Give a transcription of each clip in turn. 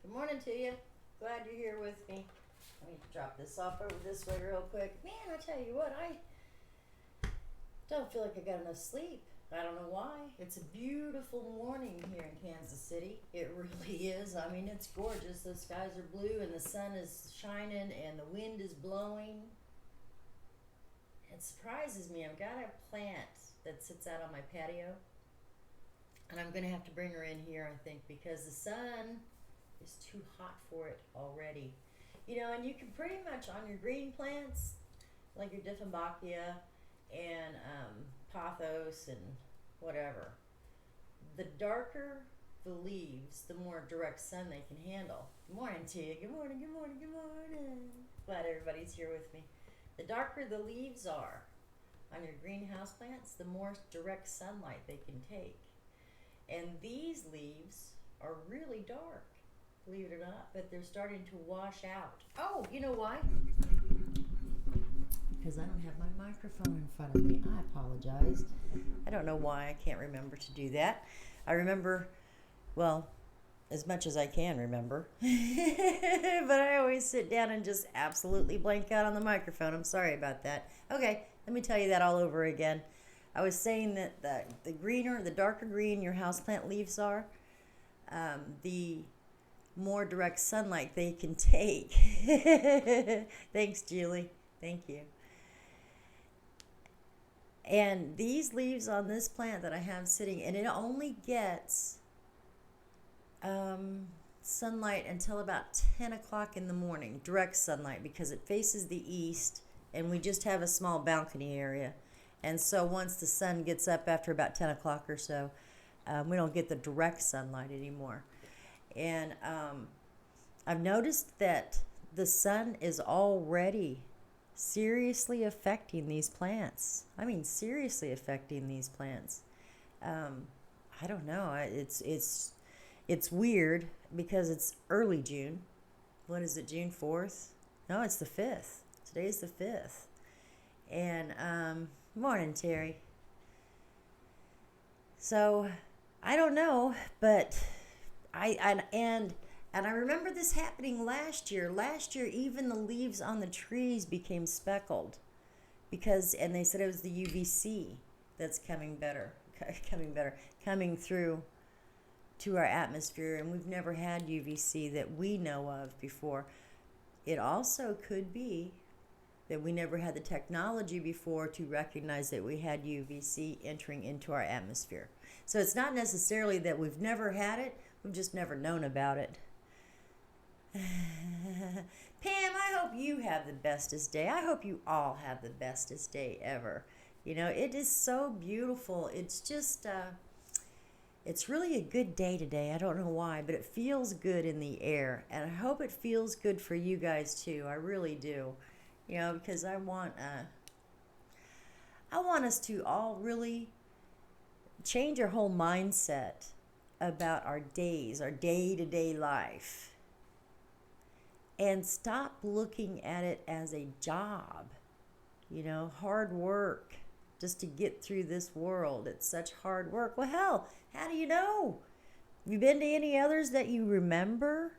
Good morning to you. Glad you're here with me. Let me drop this off over this way real quick. Man, I tell you what, I don't feel like I got enough sleep. I don't know why. It's a beautiful morning here in Kansas City. It really is. I mean, it's gorgeous. The skies are blue and the sun is shining and the wind is blowing. It surprises me. I've got a plant that sits out on my patio, and I'm going to have to bring her in here, I think, because the sun is too hot for it already. You know, and you can pretty much on your green plants, like your Dieffenbachia and pothos and whatever, the darker the leaves, the more direct sun they can handle. Good morning to you. Good morning, good morning, good morning. Glad everybody's here with me. The darker the leaves are on your greenhouse plants, the more direct sunlight they can take. And these leaves are really dark, believe it or not, but they're starting to wash out. Oh, you know why? Because I don't have my microphone in front of me. I apologize. I don't know why I can't remember to do that. I remember, well, as much as I can remember. But I always sit down and just absolutely blank out on the microphone. I'm sorry about that. Okay, let me tell you that all over again. I was saying that the greener, the darker green your houseplant leaves are, the more direct sunlight they can take. Thanks, Julie. Thank you. And these leaves on this plant that I have sitting, and it only gets sunlight until about 10 o'clock in the morning, direct sunlight, because it faces the east, and we just have a small balcony area. And so once the sun gets up after about 10 o'clock or so, we don't get the direct sunlight anymore. And I've noticed that the sun is already seriously affecting these plants. I mean, seriously affecting these plants. I don't know. It's weird because it's early June. What is it, June 4th? No, it's the 5th. Today's the 5th. And morning, Terry. So I don't know, but I remember this happening last year. Last year, even the leaves on the trees became speckled and they said it was the UVC that's coming through to our atmosphere, and we've never had UVC that we know of before. It also could be that we never had the technology before to recognize that we had UVC entering into our atmosphere. So it's not necessarily that we've never had it, we've just never known about it. Pam, I hope you have the bestest day. I hope you all have the bestest day ever. You know, it is so beautiful. It's just, it's really a good day today. I don't know why, but it feels good in the air. And I hope it feels good for you guys too. I really do. You know, because I want us to all really change our whole mindset about our days, our day-to-day life, and stop looking at it as a job, you know, hard work just to get through this world. It's such hard work. Well, hell, how do you know? Have you been to any others that you remember?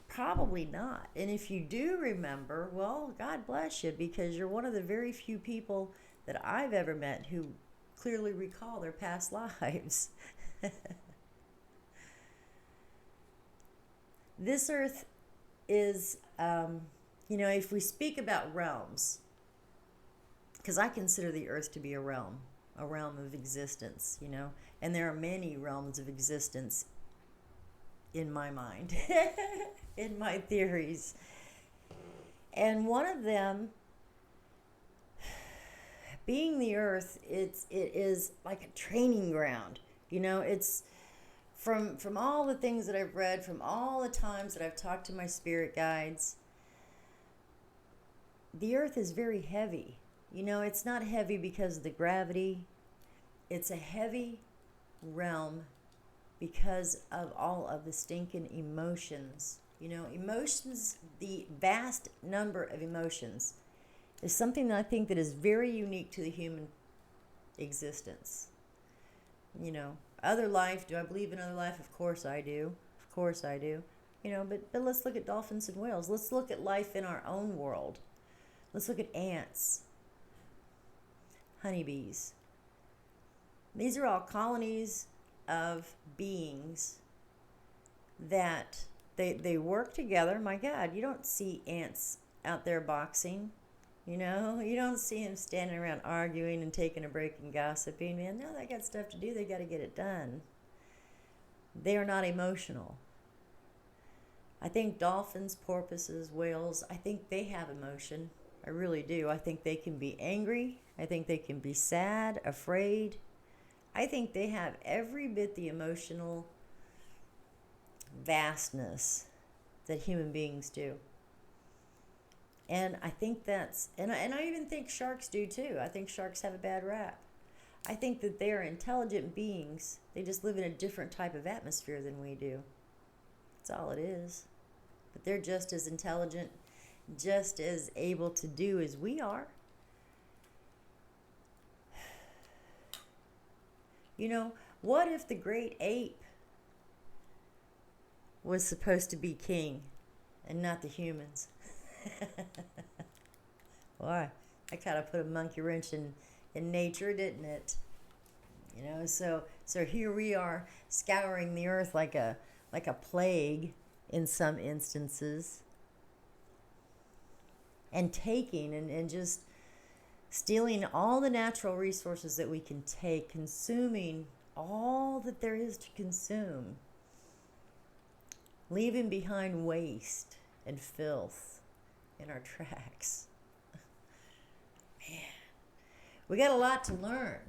Probably not. And if you do remember, well, God bless you, because you're one of the very few people that I've ever met who clearly recall their past lives. This earth is, you know, if we speak about realms, because I consider the earth to be a realm of existence, you know, and there are many realms of existence in my mind, in my theories. And one of them, being the earth, it is like a training ground. You know, it's from all the things that I've read, from all the times that I've talked to my spirit guides, the earth is very heavy. You know, it's not heavy because of the gravity. It's a heavy realm because of all of the stinking emotions. You know, emotions, the vast number of emotions, is something that I think that is very unique to the human existence. You know, other life, do I believe in other life? Of course I do. Of course I do. But let's look at dolphins and whales. Let's look at life in our own world. Let's look at ants, honeybees. These are all colonies of beings that they work together. My God, you don't see ants out there boxing. You don't see them standing around arguing and taking a break and gossiping. Man, no, they got stuff to do. They got to get it done. They are not emotional. I think dolphins, porpoises, whales, I think they have emotion. I really do. I think they can be angry. I think they can be sad, afraid. I think they have every bit the emotional vastness that human beings do. And I think and I even think sharks do too. I think sharks have a bad rap. I think that they are intelligent beings. They just live in a different type of atmosphere than we do. That's all it is. But they're just as intelligent, just as able to do as we are. What if the great ape was supposed to be king and not the humans? Why? I kind of put a monkey wrench in nature, didn't it? So here we are scouring the earth like a plague in some instances, and taking and just stealing all the natural resources that we can take, consuming all that there is to consume, leaving behind waste and filth in our tracks. Man, we got a lot to learn.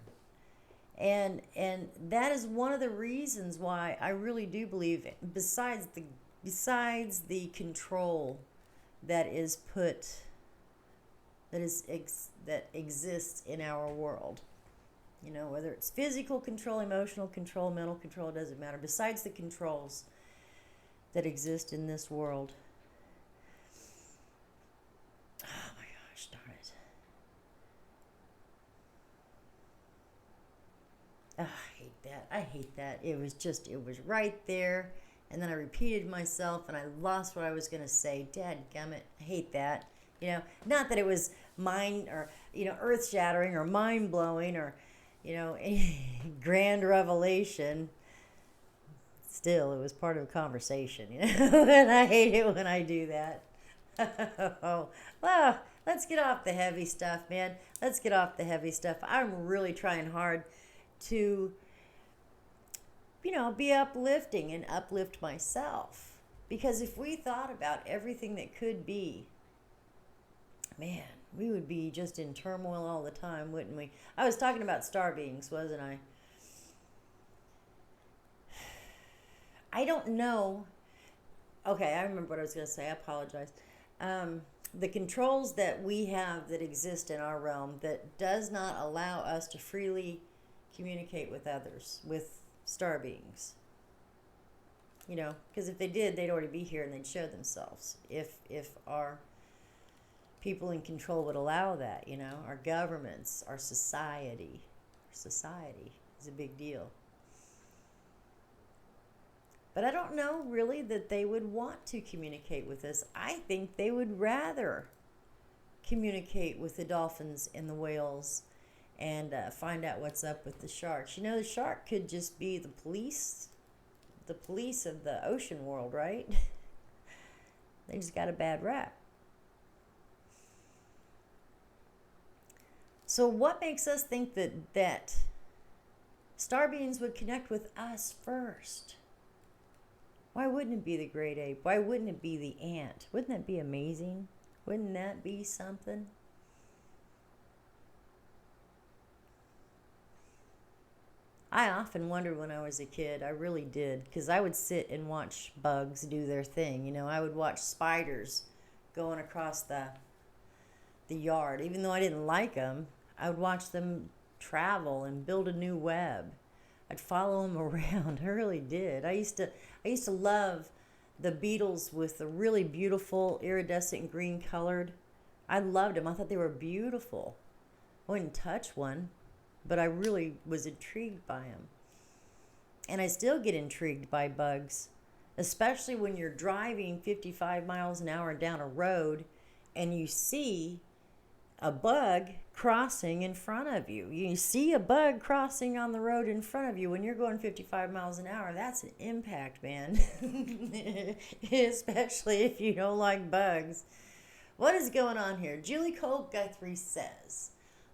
And that is one of the reasons why I really do believe, besides the control that exists in our world, whether it's physical control, emotional control, mental control, it doesn't matter. Besides the controls that exist in this world, oh my gosh, darn it. Oh, I hate that. It was right there. And then I repeated myself and I lost what I was going to say. Dadgummit, I hate that. Not that it was mind or, earth shattering or mind blowing or, grand revelation. Still, it was part of a conversation, and I hate it when I do that. Well, let's get off the heavy stuff, man. Let's get off the heavy stuff. I'm really trying hard to, be uplifting and uplift myself. Because if we thought about everything that could be, man, we would be just in turmoil all the time, wouldn't we? I was talking about star beings, wasn't I? I don't know. Okay, I remember what I was going to say. I apologize. The controls that we have that exist in our realm that does not allow us to freely communicate with others, with star beings. Because if they did, they'd already be here and they'd show themselves. If our people in control would allow that, our governments, our society. Society is a big deal. But I don't know really that they would want to communicate with us. I think they would rather communicate with the dolphins and the whales and find out what's up with the sharks. The shark could just be the police of the ocean world, right? They just got a bad rap. So what makes us think that star beings would connect with us first? Why wouldn't it be the great ape? Why wouldn't it be the ant? Wouldn't that be amazing? Wouldn't that be something? I often wondered when I was a kid, I really did, because I would sit and watch bugs do their thing. I would watch spiders going across the yard. Even though I didn't like them, I would watch them travel and build a new web. I'd follow them around. I really did. I used to love the beetles with the really beautiful iridescent green colored. I loved them. I thought they were beautiful. I wouldn't touch one, but I really was intrigued by them. And I still get intrigued by bugs, especially when you're driving 55 miles an hour down a road and you see a bug crossing in front of you. You see a bug crossing on the road in front of you when you're going 55 miles an hour. That's an impact, man. Especially if you don't like bugs. What is going on here? Julie Cole Guthrie says,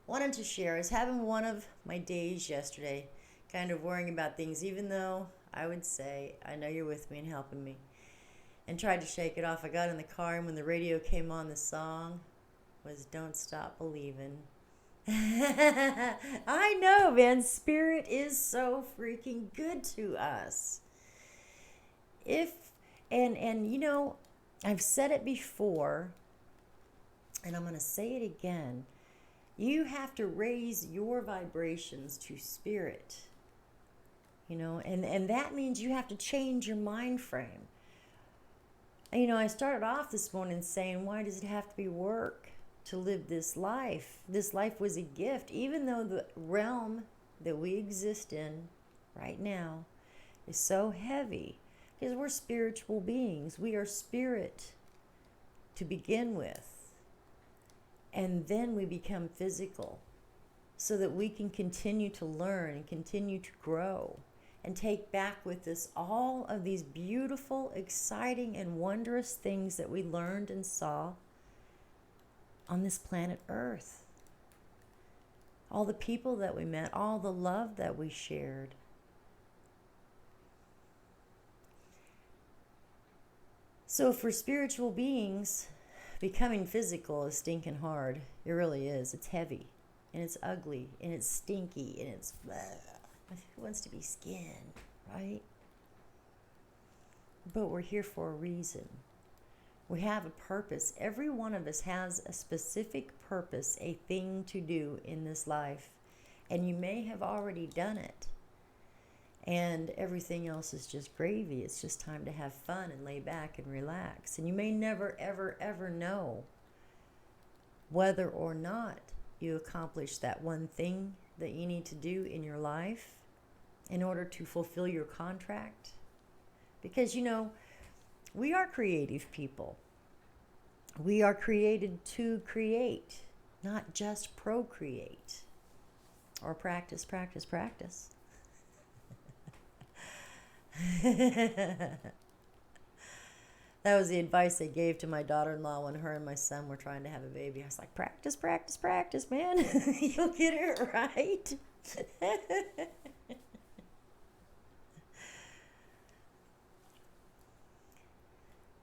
wanted to share, I was having one of my days yesterday, kind of worrying about things, even though I would say, I know you're with me and helping me, and tried to shake it off. I got in the car, and when the radio came on, the song was Don't Stop Believing. I know, man. Spirit is so freaking good to us. And you know, I've said it before, and I'm going to say it again. You have to raise your vibrations to spirit. You know, and that means you have to change your mind frame. And, you know, I started off this morning saying, why does it have to be work to live this life? This life was a gift, even though the realm that we exist in right now is so heavy, because we're spiritual beings. We are spirit to begin with. And then we become physical so that we can continue to learn and continue to grow and take back with us all of these beautiful, exciting, and wondrous things that we learned and saw on this planet Earth. All the people that we met, all the love that we shared. So for spiritual beings, becoming physical is stinking hard. It really is. It's heavy, and it's ugly, and it's stinky, and it's who wants to be skinned, right? But we're here for a reason. We have a purpose. Every one of us has a specific purpose, a thing to do in this life, and you may have already done it. And everything else is just gravy. It's just time to have fun and lay back and relax. And you may never, ever, ever know whether or not you accomplish that one thing that you need to do in your life in order to fulfill your contract. Because, you know, we are creative people. We are created to create, not just procreate or practice, practice, practice. That was the advice I gave to my daughter-in-law when her and my son were trying to have a baby. I was like, practice, practice, practice, man. You'll get it right.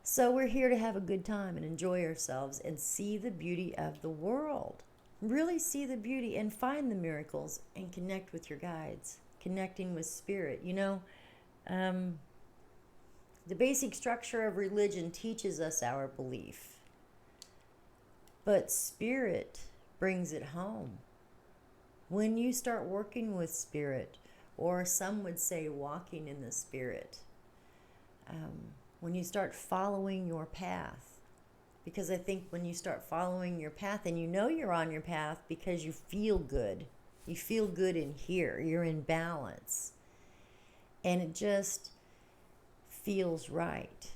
So we're here to have a good time and enjoy ourselves and see the beauty of the world. Really see the beauty and find the miracles and connect with your guides, connecting with spirit. You know, the basic structure of religion teaches us our belief, but spirit brings it home. When you start working with spirit, or some would say walking in the spirit, when you start following your path, because I think when you start following your path, and you know you're on your path because you feel good in here, you're in balance, and it just feels right.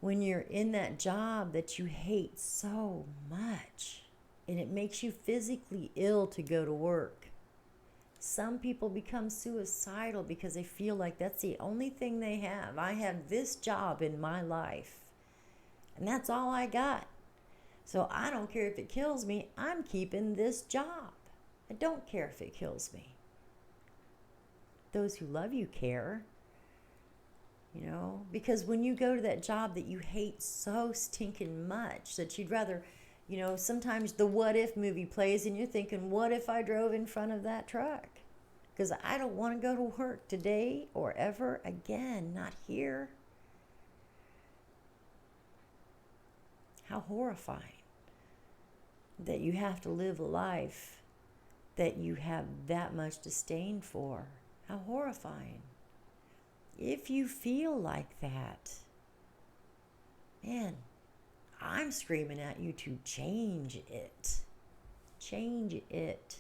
When you're in that job that you hate so much, and it makes you physically ill to go to work. Some people become suicidal because they feel like that's the only thing they have. I have this job in my life, and that's all I got. So I don't care if it kills me. I'm keeping this job. I don't care if it kills me. Those who love you care, you know, because when you go to that job that you hate so stinking much that you'd rather, you know, sometimes the What If movie plays and you're thinking, what if I drove in front of that truck? Because I don't want to go to work today or ever again, not here. How horrifying that you have to live a life that you have that much disdain for. How horrifying. If you feel like that, man, I'm screaming at you to change it. Change it.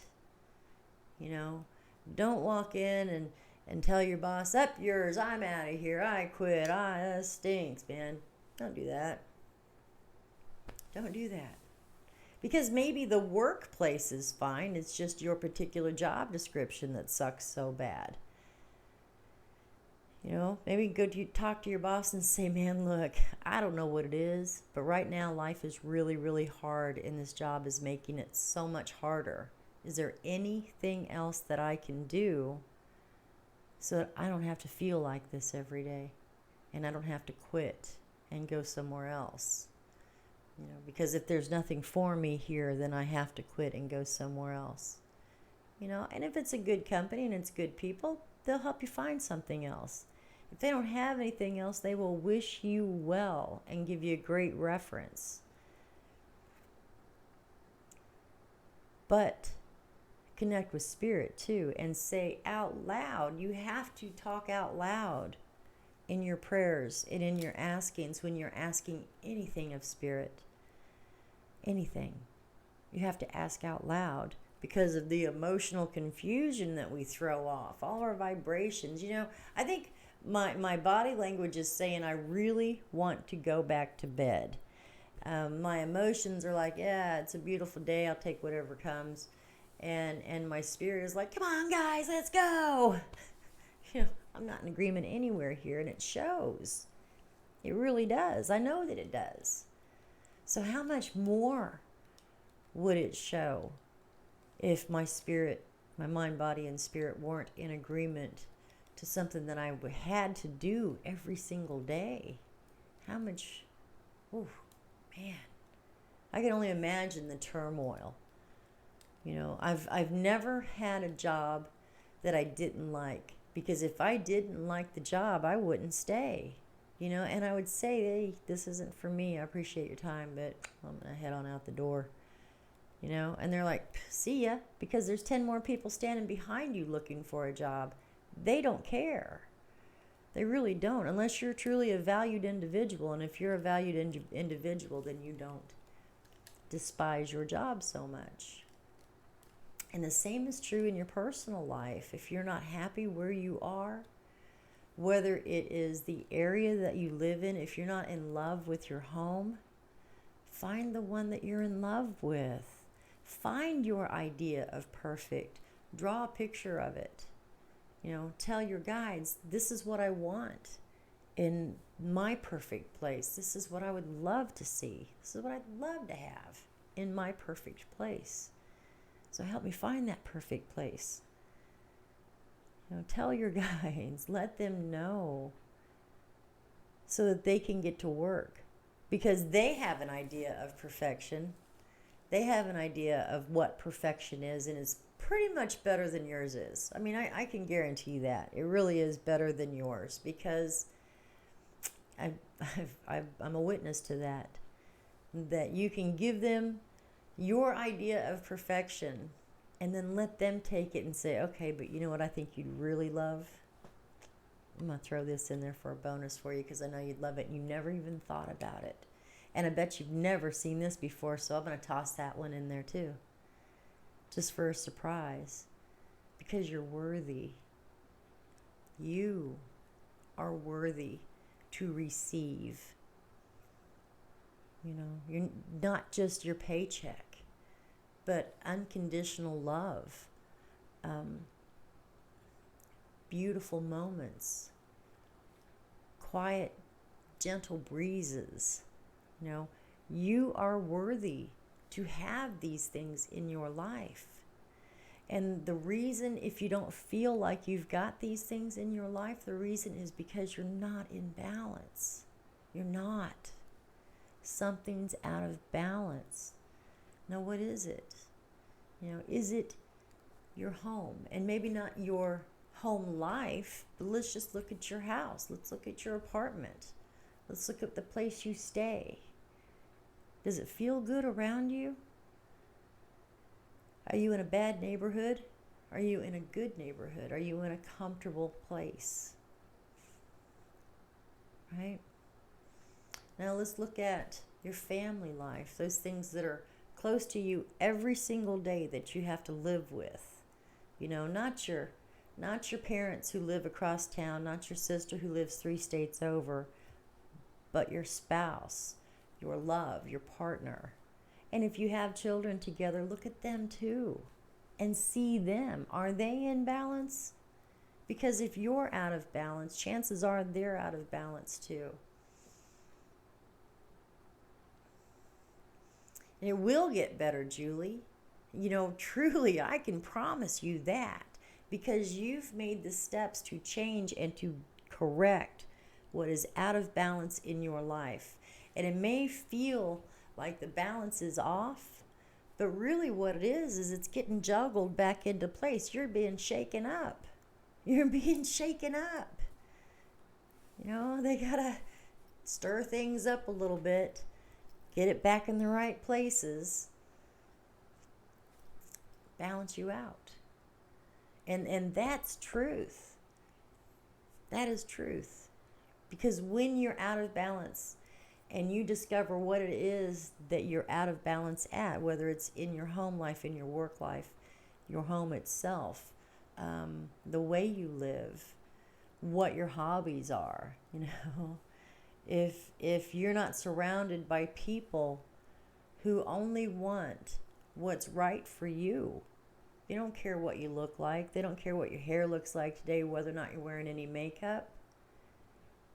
You know, don't walk in and and tell your boss, up yours, I'm out of here, I quit, that stinks, man. Don't do that. Don't do that. Because maybe the workplace is fine, it's just your particular job description that sucks so bad. You know, maybe go to talk to your boss and say, man, look, I don't know what it is, but right now life is really, really hard, and this job is making it so much harder. Is there anything else that I can do so that I don't have to feel like this every day, and I don't have to quit and go somewhere else? You know, because if there's nothing for me here, then I have to quit and go somewhere else. You know, and if it's a good company and it's good people, they'll help you find something else. If they don't have anything else, they will wish you well and give you a great reference. But connect with spirit too and say out loud. You have to talk out loud in your prayers and in your askings when you're asking anything of spirit. Anything. You have to ask out loud because of the emotional confusion that we throw off. All our vibrations. You know, I think my body language is saying I really want to go back to bed. My emotions are like, yeah, it's a beautiful day, I'll take whatever comes. And my spirit is like, come on guys, let's go. You know, I'm not in agreement anywhere here, and it shows. It really does. I know that it does. So how much more would it show if my spirit, my mind, body, and spirit weren't in agreement to something that I had to do every single day? How much, oh man, I can only imagine the turmoil. You know, I've never had a job that I didn't like, because if I didn't like the job, I wouldn't stay. You know, and I would say, hey, this isn't for me. I appreciate your time, but I'm going to head on out the door. You know, and they're like, see ya, because there's 10 more people standing behind you looking for a job. They don't care. They really don't, unless you're truly a valued individual. And if you're a valued individual, then you don't despise your job so much. And the same is true in your personal life. If you're not happy where you are, whether it is the area that you live in, if you're not in love with your home, find the one that you're in love with. Find your idea of perfect. Draw a picture of it. You know, tell your guides, this is what I want in my perfect place. This is what I would love to see. This is what I'd love to have in my perfect place. So help me find that perfect place. You know, tell your guides, let them know so that they can get to work, because they have an idea of perfection. They have an idea of what perfection is, and it's pretty much better than yours is. I mean, I can guarantee that. It really is better than yours, because I'm a witness to that. That you can give them your idea of perfection and then let them take it and say, okay, but you know what I think you'd really love? I'm going to throw this in there for a bonus for you, because I know you'd love it and you never even thought about it. And I bet you've never seen this before, so I'm going to toss that one in there too. Just for a surprise. Because you're worthy. You are worthy to receive. You know, you're not just your paycheck, but unconditional love. Beautiful moments. Quiet, gentle breezes. You know, you are worthy to have these things in your life. And the reason, if you don't feel like you've got these things in your life, the reason is because you're not in balance. You're not. Something's out of balance. Now, what is it? You know, is it your home? And maybe not your home life, but let's just look at your house. Let's look at your apartment. Let's look at the place you stay. Does it feel good around you? Are you in a bad neighborhood? Are you in a good neighborhood? Are you in a comfortable place? Right? Now let's look at your family life, those things that are close to you every single day that you have to live with. You know, not your Not your parents who live across town, not your sister who lives 3 states over, but your spouse, your love, your partner. And if you have children together, look at them too and see them. Are they in balance? Because if you're out of balance, chances are they're out of balance too. And it will get better, Julie. Truly, I can promise you that, because you've made the steps to change and to correct what is out of balance in your life. And it may feel like the balance is off, but really what it is it's getting juggled back into place. You're being shaken up. You're being shaken up. They gotta stir things up a little bit, get it back in the right places, balance you out. And that's truth. That is truth. Because when you're out of balance and you discover what it is that you're out of balance at, whether it's in your home life, in your work life, your home itself, the way you live, what your hobbies are, if you're not surrounded by people who only want what's right for you, they don't care what you look like, they don't care what your hair looks like today, whether or not you're wearing any makeup,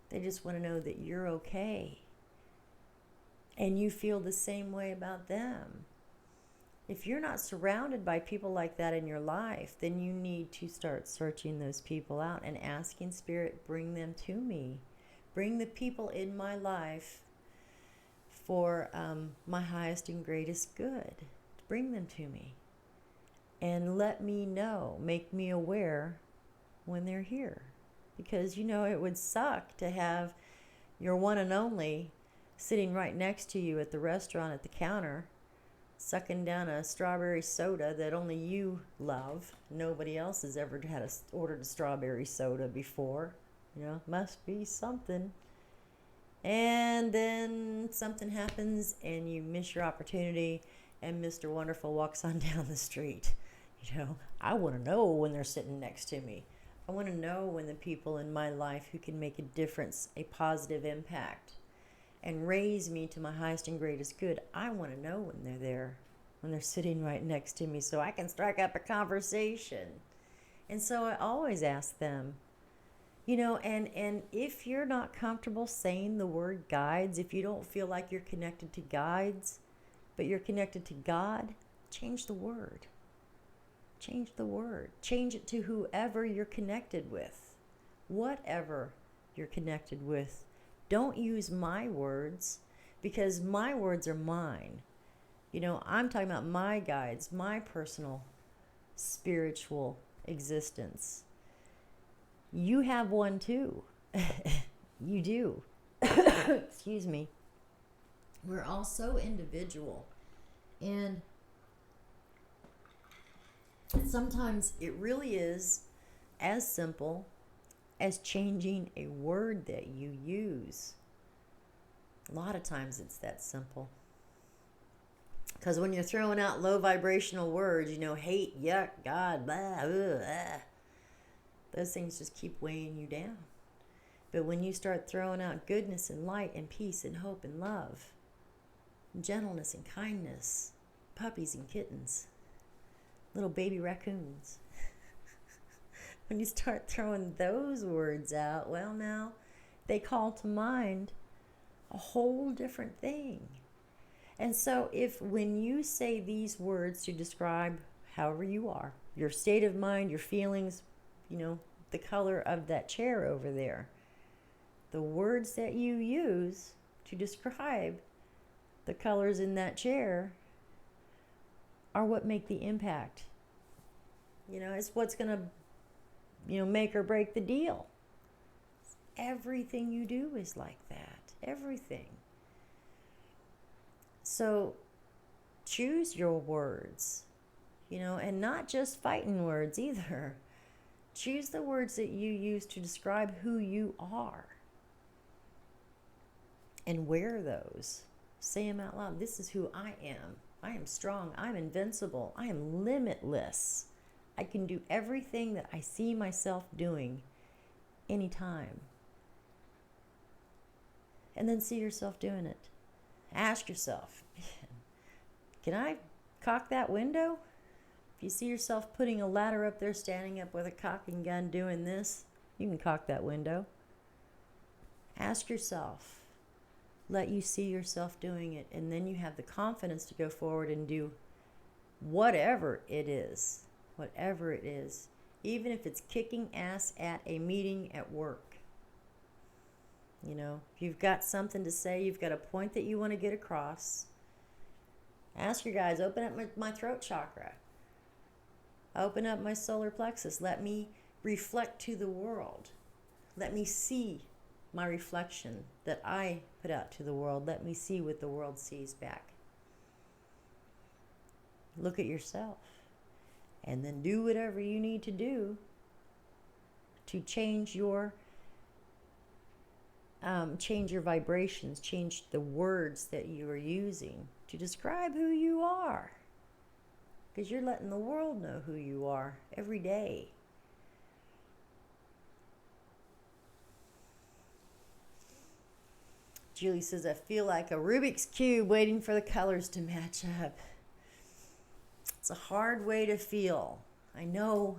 they just want to know that you're okay and you feel the same way about them. If you're not surrounded by people like that in your life, then you need to start searching those people out and asking Spirit, bring them to me. Bring the people in my life for my highest and greatest good. Bring them to me. And let me know, make me aware when they're here. Because, it would suck to have your one and only sitting right next to you at the restaurant at the counter, sucking down a strawberry soda that only you love. Nobody else has ever ordered a strawberry soda before. Must be something. And then something happens and you miss your opportunity and Mr. Wonderful walks on down the street. I want to know when they're sitting next to me. I want to know when the people in my life who can make a difference, a positive impact, and raise me to my highest and greatest good, I want to know when they're there, when they're sitting right next to me, so I can strike up a conversation. And so I always ask them, and if you're not comfortable saying the word guides, if you don't feel like you're connected to guides, but you're connected to God, change the word. Change the word. Change it to whoever you're connected with. Whatever you're connected with. Don't use my words, because my words are mine. I'm talking about my guides, my personal spiritual existence. You have one too. You do. Excuse me. We're all so individual. And sometimes it really is as simple as changing a word that you use. A lot of times it's that simple. Because when you're throwing out low vibrational words, hate, yuck, God, blah, those things just keep weighing you down. But when you start throwing out goodness and light and peace and hope and love, and gentleness and kindness, puppies and kittens, little baby raccoons. When you start throwing those words out, well, now they call to mind a whole different thing. And so when you say these words to describe however you are, your state of mind, your feelings, the color of that chair over there, the words that you use to describe the colors in that chair are what make the impact. It's what's going to, make or break the deal. Everything you do is like that. Everything. So choose your words, and not just fighting words either. Choose the words that you use to describe who you are. And wear those. Say them out loud. This is who I am. I am strong. I'm invincible. I am limitless. I can do everything that I see myself doing anytime. And then see yourself doing it. Ask yourself, can I cock that window? If you see yourself putting a ladder up there, standing up with a cocking gun doing this, you can cock that window. Ask yourself. Let you see yourself doing it, and then you have the confidence to go forward and do whatever it is. Whatever it is. Even if it's kicking ass at a meeting at work. You know, if you've got something to say, you've got a point that you want to get across, ask your guys, open up my throat chakra. Open up my solar plexus. Let me reflect to the world. Let me see my reflection that I put out to the world. Let me see what the world sees back. Look at yourself. And then do whatever you need to do to change your vibrations, change the words that you are using to describe who you are. Because you're letting the world know who you are every day. Julie says, I feel like a Rubik's Cube waiting for the colors to match up. It's a hard way to feel. I know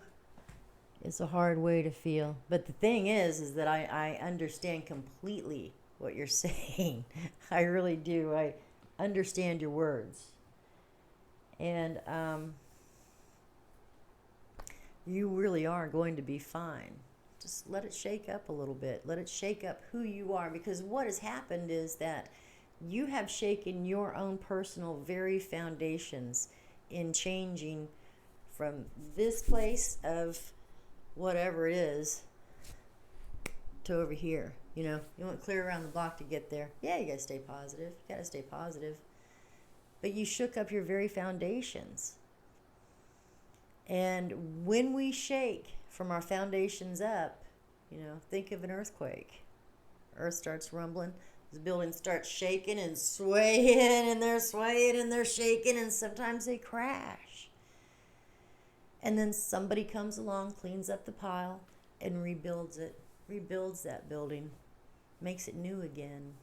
it's a hard way to feel. But the thing is that I understand completely what you're saying. I really do. I understand your words. And you really are going to be fine. Just let it shake up a little bit. Let it shake up who you are. Because what has happened is that you have shaken your own personal very foundations in changing from this place of whatever it is to over here. You know, you went clear around the block to get there. Yeah, you got to stay positive. You got to stay positive. But you shook up your very foundations. And when we shake from our foundations up, you know, think of an earthquake. Earth starts rumbling. The building starts shaking and swaying, and they're swaying and they're shaking, and sometimes they crash. And then somebody comes along, cleans up the pile, and rebuilds it. Rebuilds that building. Makes it new again.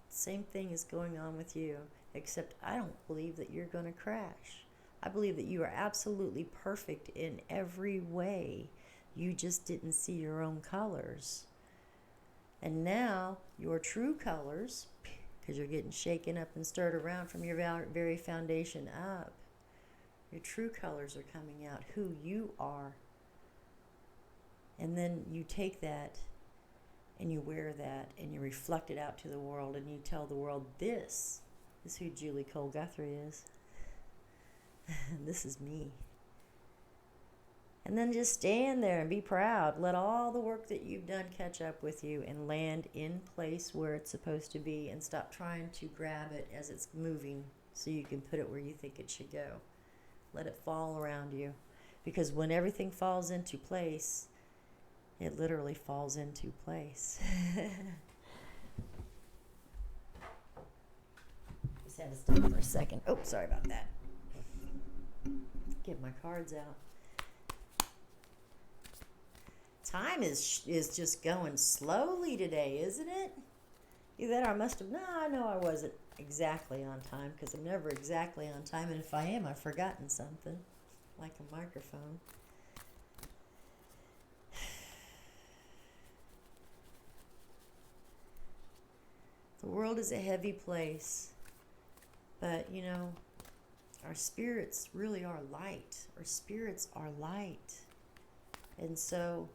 Same thing is going on with you, except I don't believe that you're going to crash. I believe that you are absolutely perfect in every way. You just didn't see your own colors. And now your true colors, because you're getting shaken up and stirred around from your very foundation up, your true colors are coming out, who you are. And then you take that and you wear that and you reflect it out to the world and you tell the world, this is who Julie Cole Guthrie is. This is me. And then just stand there and be proud. Let all the work that you've done catch up with you and land in place where it's supposed to be, and stop trying to grab it as it's moving so you can put it where you think it should go. Let it fall around you. Because when everything falls into place, it literally falls into place. Just had to stop for a second. Oh, sorry about that. Get my cards out. Time is just going slowly today, isn't it? Either that or I must have... No, I know I wasn't exactly on time, because I'm never exactly on time. And if I am, I've forgotten something, like a microphone. The world is a heavy place, but, you know, our spirits really are light. Our spirits are light. And so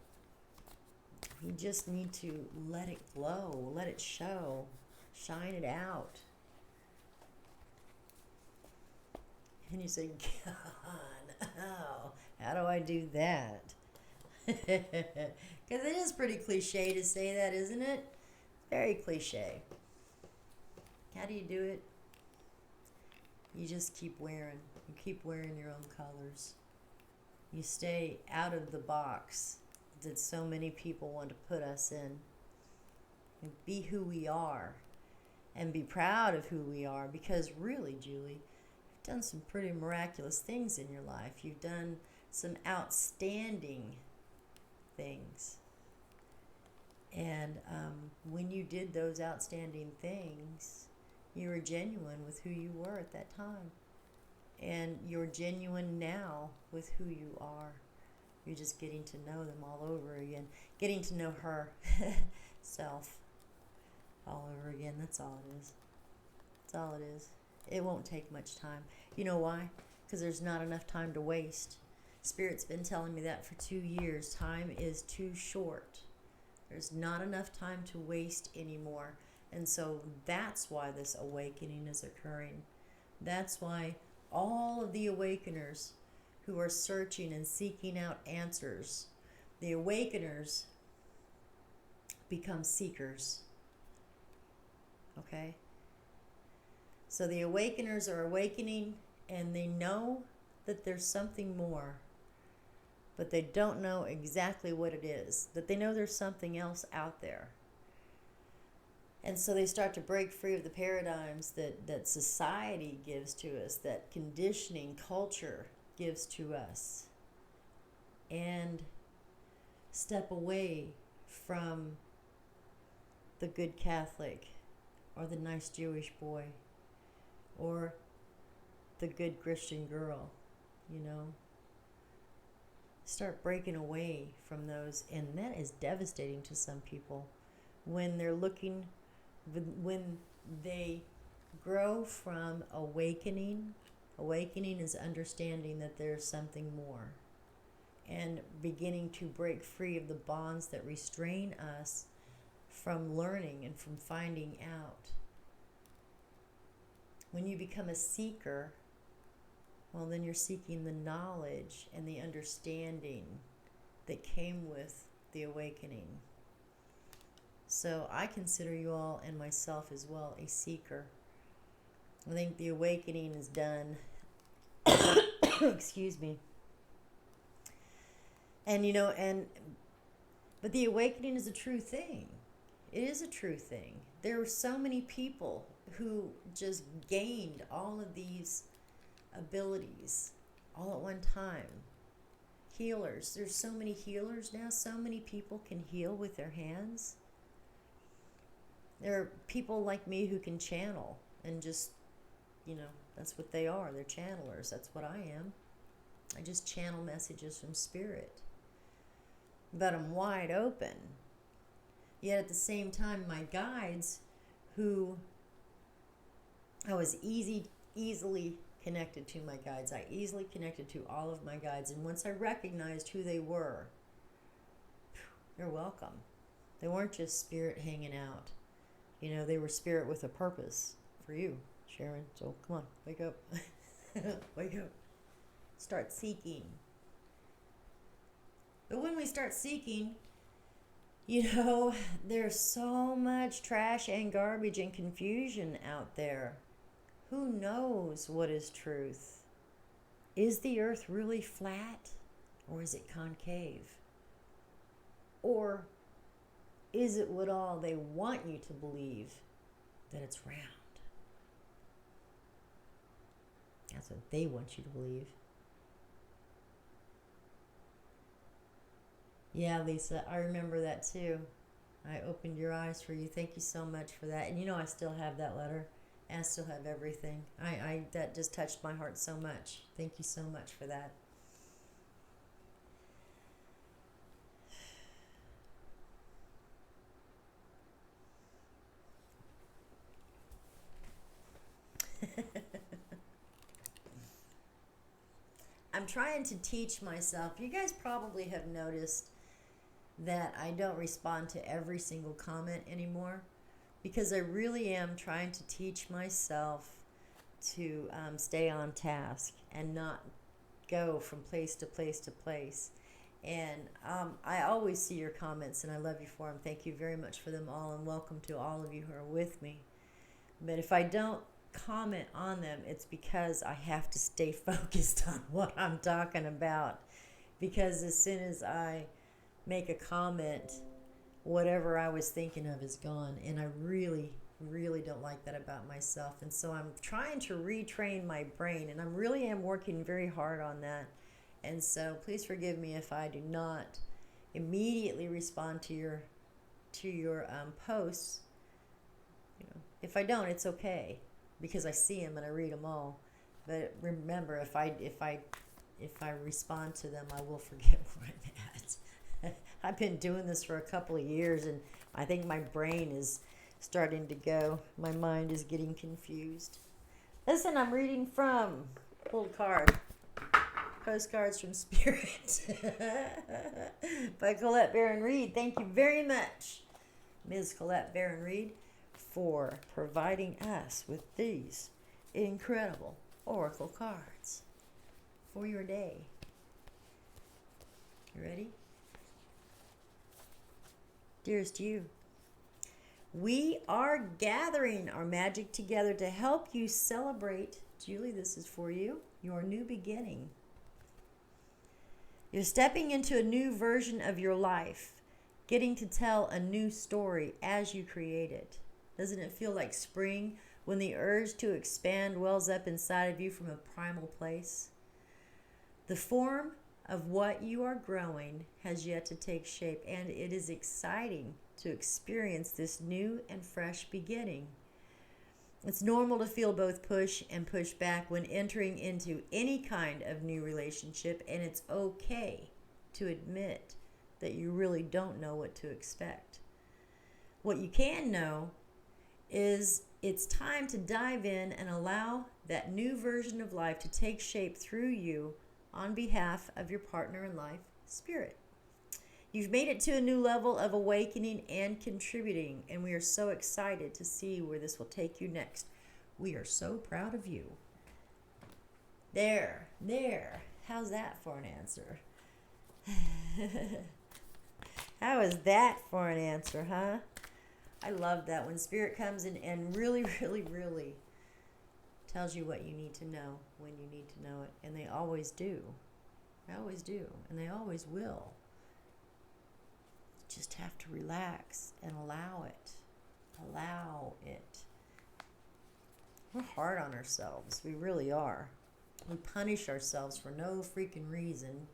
we just need to let it glow, let it show, shine it out. And you say, God, oh, how do I do that? Because it is pretty cliche to say that, isn't it? Very cliche. How do you do it? You just keep wearing. You keep wearing your own colors. You stay out of the box that so many people want to put us in. And be who we are. And be proud of who we are. Because really, Julie, you've done some pretty miraculous things in your life. You've done some outstanding things. And when you did those outstanding things, you were genuine with who you were at that time. And you're genuine now with who you are. You're just getting to know them all over again. Getting to know her self all over again. That's all it is. That's all it is. It won't take much time. You know why? Because there's not enough time to waste. Spirit's been telling me that for 2 years. Time is too short. There's not enough time to waste anymore. And so that's why this awakening is occurring. That's why all of the awakeners who are searching and seeking out answers, the awakeners become seekers. Okay? So the awakeners are awakening and they know that there's something more, but they don't know exactly what it is. That they know there's something else out there. And so they start to break free of the paradigms that society gives to us, that conditioning culture gives to us, and step away from the good Catholic or the nice Jewish boy or the good Christian girl, you know. Start breaking away from those, and that is devastating to some people when they're looking, when they grow from awakening. Awakening is understanding that there's something more and beginning to break free of the bonds that restrain us from learning and from finding out. When you become a seeker, well, then you're seeking the knowledge and the understanding that came with the awakening. So I consider you all, and myself as well, a seeker. I think the awakening is done. Excuse me. And but the awakening is a true thing. It is a true thing. There are so many people who just gained all of these abilities all at one time. Healers. There's so many healers now. So many people can heal with their hands. There are people like me who can channel and just, that's what they are. They're channelers. That's what I am. I just channel messages from spirit. But I'm wide open. Yet at the same time, my guides, who I was easily connected to my guides. I easily connected to all of my guides. And once I recognized who they were, you're welcome. They weren't just spirit hanging out. They were spirit with a purpose for you, Sharon. So come on, wake up. Wake up. Start seeking. But when we start seeking, there's so much trash and garbage and confusion out there. Who knows what is truth? Is the earth really flat, or is it concave? Or is it what all they want you to believe, that it's round? That's what they want you to believe. Yeah, Lisa, I remember that too. I opened your eyes for you. Thank you so much for that. And I still have that letter. And I still have everything. I that just touched my heart so much. Thank you so much for that. I'm trying to teach myself. You guys probably have noticed that I don't respond to every single comment anymore, because I really am trying to teach myself to stay on task and not go from place to place to place. And I always see your comments, and I love you for them. Thank you very much for them all, and welcome to all of you who are with me. But if I don't comment on them, it's because I have to stay focused on what I'm talking about. Because as soon as I make a comment, whatever I was thinking of is gone. And I really, really don't like that about myself. And so I'm trying to retrain my brain, and I really am working very hard on that. And so please forgive me if I do not immediately respond to your posts. If I don't, it's okay, because I see them and I read them all. But remember, if I respond to them, I will forget where I'm at. I've been doing this for a couple of years, and I think my brain is starting to go. My mind is getting confused. Listen, I'm reading from pulled card. Postcards from Spirit by Colette Baron Reed. Thank you very much, Ms. Colette Baron Reed, for providing us with these incredible oracle cards for your day. You ready? Dearest you, we are gathering our magic together to help you celebrate, Julie, this is for you, your new beginning. You're stepping into a new version of your life, getting to tell a new story as you create it. Doesn't it feel like spring when the urge to expand wells up inside of you from a primal place? The form of what you are growing has yet to take shape, and it is exciting to experience this new and fresh beginning. It's normal to feel both push and push back when entering into any kind of new relationship, and it's okay to admit that you really don't know what to expect. What you can know is it's time to dive in and allow that new version of life to take shape through you on behalf of your partner in life, Spirit. You've made it to a new level of awakening and contributing, and we are so excited to see where this will take you next. We are so proud of you. There. How's that for an answer? How is that for an answer, huh? I love that when Spirit comes in and really, really, really tells you what you need to know when you need to know it. And they always do. They always do. And they always will. Just have to relax and allow it. Allow it. We're hard on ourselves. We really are. We punish ourselves for no freaking reason.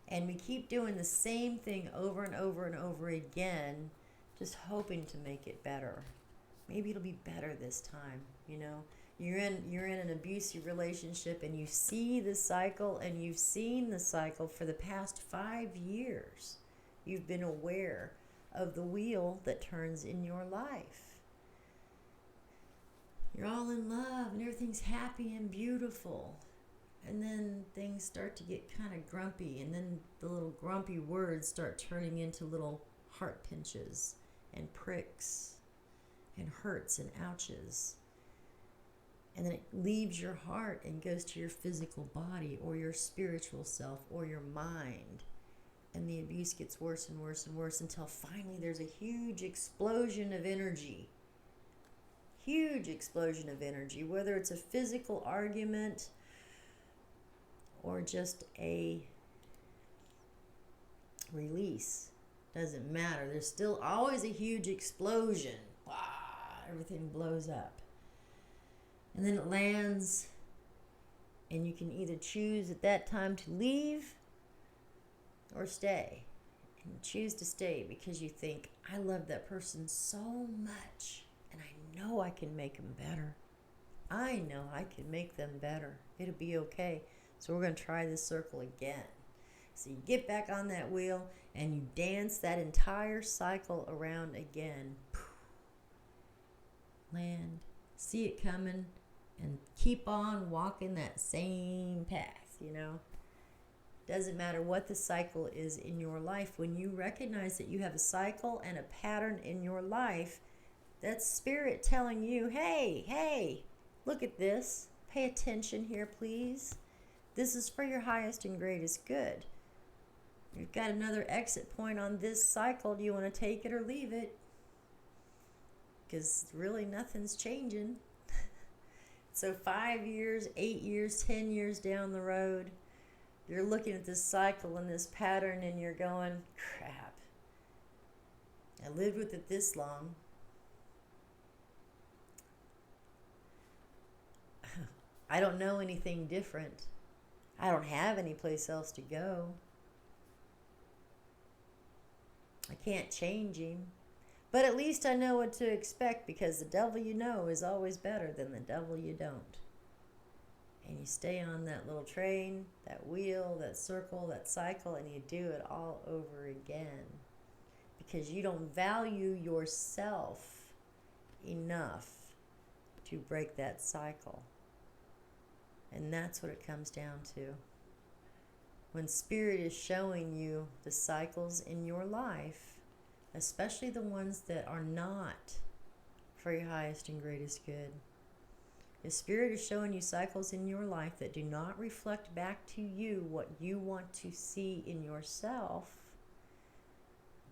And we keep doing the same thing over and over and over again, just hoping to make it better. Maybe it'll be better this time, you know. You're in an abusive relationship and you see the cycle, and you've seen the cycle for the past 5 years. You've been aware of the wheel that turns in your life. You're all in love and everything's happy and beautiful. And then things start to get kind of grumpy, and then the little grumpy words start turning into little heart pinches and pricks and hurts and ouches. And then it leaves your heart and goes to your physical body or your spiritual self or your mind. And the abuse gets worse and worse and worse until finally there's a huge explosion of energy. Huge explosion of energy, whether it's a physical argument or just a release. Doesn't matter. There's still always a huge explosion. Wow, everything blows up. And then it lands, and you can either choose at that time to leave or stay. And you choose to stay because you think, I love that person so much, and I know I can make them better. I know I can make them better. It'll be okay. So we're going to try this circle again. So you get back on that wheel and you dance that entire cycle around again. Land, see it coming, and keep on walking that same path, you know. Doesn't matter what the cycle is in your life. When you recognize that you have a cycle and a pattern in your life, that's Spirit telling you, hey, look at this. Pay attention here, please. This is for your highest and greatest good. You've got another exit point on this cycle. Do you want to take it or leave it? Because really nothing's changing. So 5 years, 8 years, 10 years down the road, you're looking at this cycle and this pattern and you're going, crap. I lived with it this long. I don't know anything different. I don't have any place else to go. I can't change him. But at least I know what to expect, because the devil you know is always better than the devil you don't. And you stay on that little train, that wheel, that circle, that cycle, and you do it all over again. Because you don't value yourself enough to break that cycle. And that's what it comes down to. When Spirit is showing you the cycles in your life, especially the ones that are not for your highest and greatest good. If Spirit is showing you cycles in your life that do not reflect back to you what you want to see in yourself,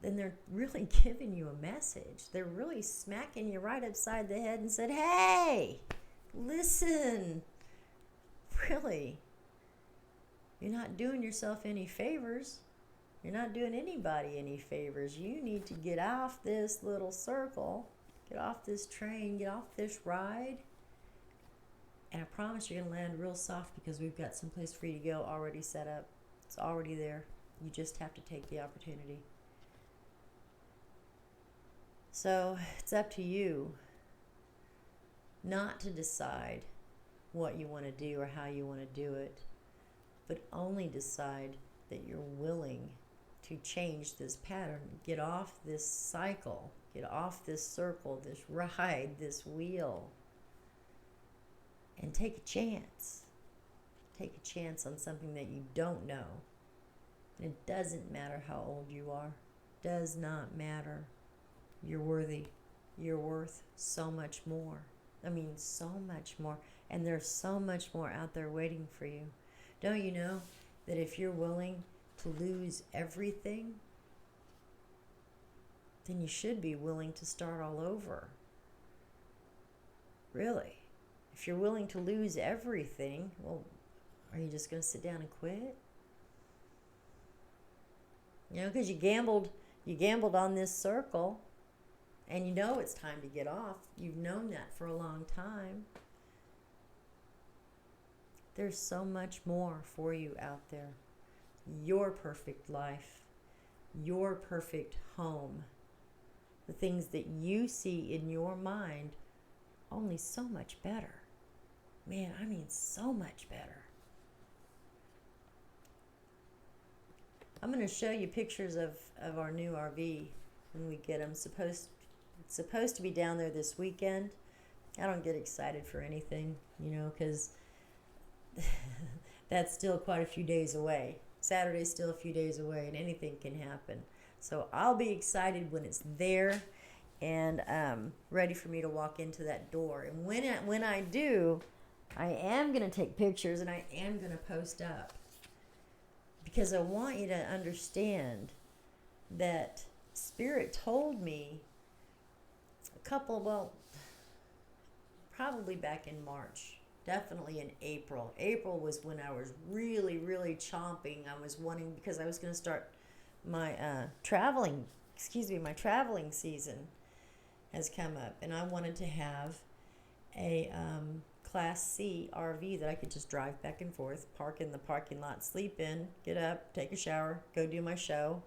then they're really giving you a message. They're really smacking you right upside the head and said, hey, listen, really, you're not doing yourself any favors. You're not doing anybody any favors. You need to get off this little circle, get off this train, get off this ride. And I promise you're going to land real soft, because we've got someplace for you to go already set up. It's already there. You just have to take the opportunity. So it's up to you not to decide what you want to do or how you want to do it, but only decide that you're willing to change this pattern, get off this cycle, get off this circle, this ride, this wheel, and take a chance. Take a chance on something that you don't know. And it doesn't matter how old you are. Does not matter. You're worthy. You're worth so much more. I mean, so much more. And there's so much more out there waiting for you. Don't you know that if you're willing to lose everything, then you should be willing to start all over? Really. If you're willing to lose everything, well, are you just going to sit down and quit? You know, because you gambled on this circle, and you know it's time to get off. You've known that for a long time. There's so much more for you out there. Your perfect life, your perfect home, the things that you see in your mind, only so much better. Man, I mean so much better. I'm going to show you pictures of our new RV when we get them. It's supposed to be down there this weekend. I don't get excited for anything, because that's still quite a few days away. Saturday's still a few days away, and anything can happen. So I'll be excited when it's there and ready for me to walk into that door. And when I do, I am going to take pictures, and I am going to post up, because I want you to understand that Spirit told me probably back in March. Definitely in April. April was when I was really, really chomping. I was wanting, because I was going to start my traveling season has come up. And I wanted to have a Class C RV that I could just drive back and forth, park in the parking lot, sleep in, get up, take a shower, go do my show,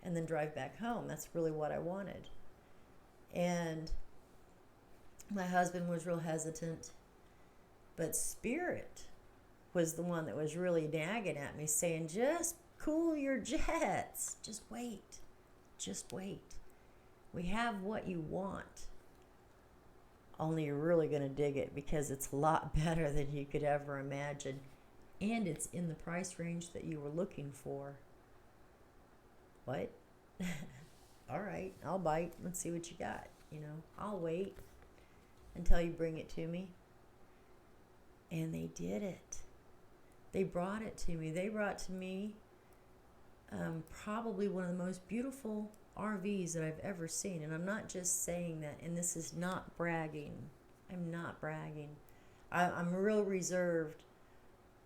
and then drive back home. That's really what I wanted. And my husband was real hesitant. But Spirit was the one that was really nagging at me, saying, just cool your jets. Just wait. Just wait. We have what you want. Only you're really going to dig it, because it's a lot better than you could ever imagine. And it's in the price range that you were looking for. What? All right, I'll bite. Let's see what you got. I'll wait until you bring it to me. And they did it. They brought it to me. They brought to me probably one of the most beautiful RVs that I've ever seen. And I'm not just saying that, and this is not bragging. I'm not bragging. I'm real reserved,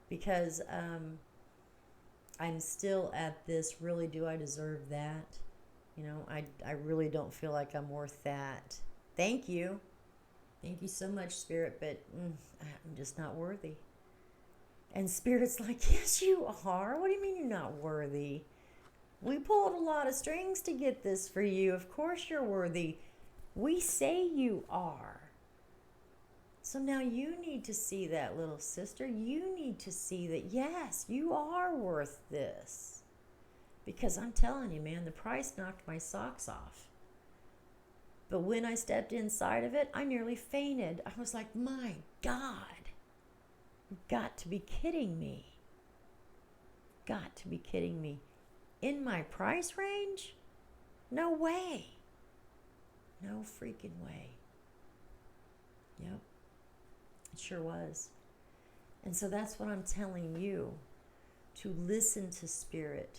because I'm still at this, really, do I deserve that? I really don't feel like I'm worth that. Thank you. Thank you so much, Spirit, but I'm just not worthy. And Spirit's like, yes, you are. What do you mean you're not worthy? We pulled a lot of strings to get this for you. Of course you're worthy. We say you are. So now you need to see that, little sister. You need to see that, yes, you are worth this. Because I'm telling you, man, the price knocked my socks off. But when I stepped inside of it, I nearly fainted. I was like, my God, you've got to be kidding me. Got to be kidding me. In my price range? No way. No freaking way. Yep. It sure was. And so that's what I'm telling you. To listen to Spirit.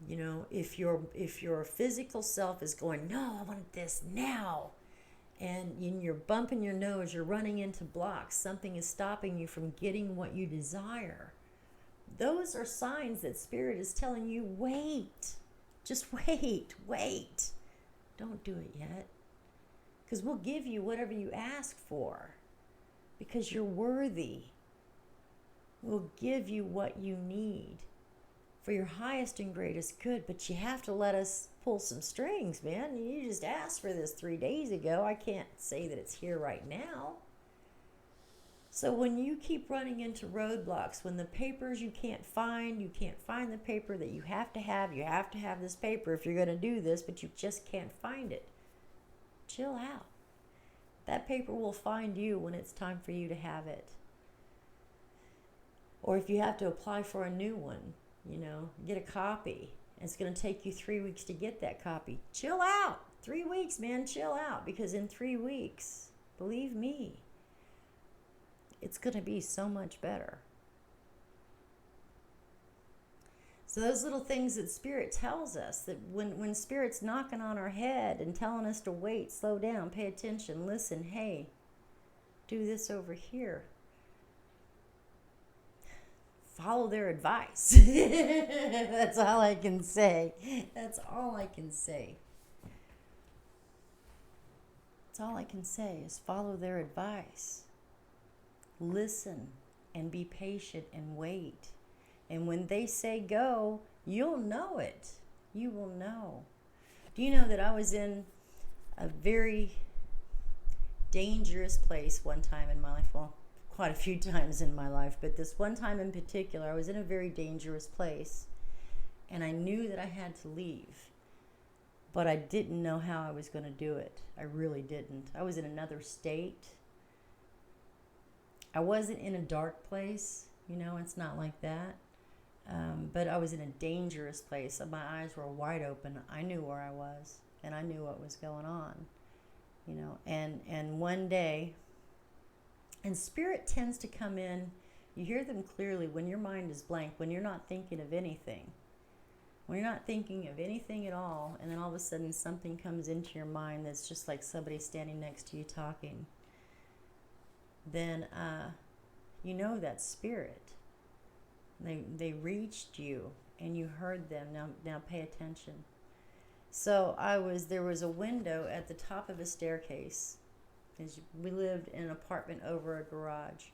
You know, if your physical self is going, no, I want this now, and you're bumping your nose, you're running into blocks, something is stopping you from getting what you desire, those are signs that Spirit is telling you, wait, just wait. Don't do it yet, because we'll give you whatever you ask for, because you're worthy. We'll give you what you need for your highest and greatest good, but you have to let us pull some strings, man. You just asked for this 3 days ago. I can't say that it's here right now. So when you keep running into roadblocks, when the papers you can't find the paper that you have to have this paper if you're going to do this, but you just can't find it, chill out. That paper will find you when it's time for you to have it. Or if you have to apply for a new one, get a copy. It's going to take you 3 weeks to get that copy. Chill out. 3 weeks, man, chill out. Because in 3 weeks, believe me, it's going to be so much better. So those little things that Spirit tells us, that when Spirit's knocking on our head and telling us to wait, slow down, pay attention, listen, hey, do this over here. Follow their advice. That's all I can say. That's all I can say. That's all I can say is follow their advice. Listen and be patient and wait. And when they say go, you'll know it. You will know. Do you know that I was in a very dangerous place one time in my life? Well, quite a few times in my life, but this one time in particular, I was in a very dangerous place, and I knew that I had to leave, but I didn't know how I was going to do it. I really didn't. I was in another state. I wasn't in a dark place, it's not like that, but I was in a dangerous place. My eyes were wide open. I knew where I was, and I knew what was going on, and one day, and Spirit tends to come in, you hear them clearly when your mind is blank, when you're not thinking of anything. When you're not thinking of anything at all, and then all of a sudden something comes into your mind that's just like somebody standing next to you talking, then you know that's Spirit. They reached you, and you heard them. Now pay attention. So there was a window at the top of a staircase. We lived in an apartment over a garage,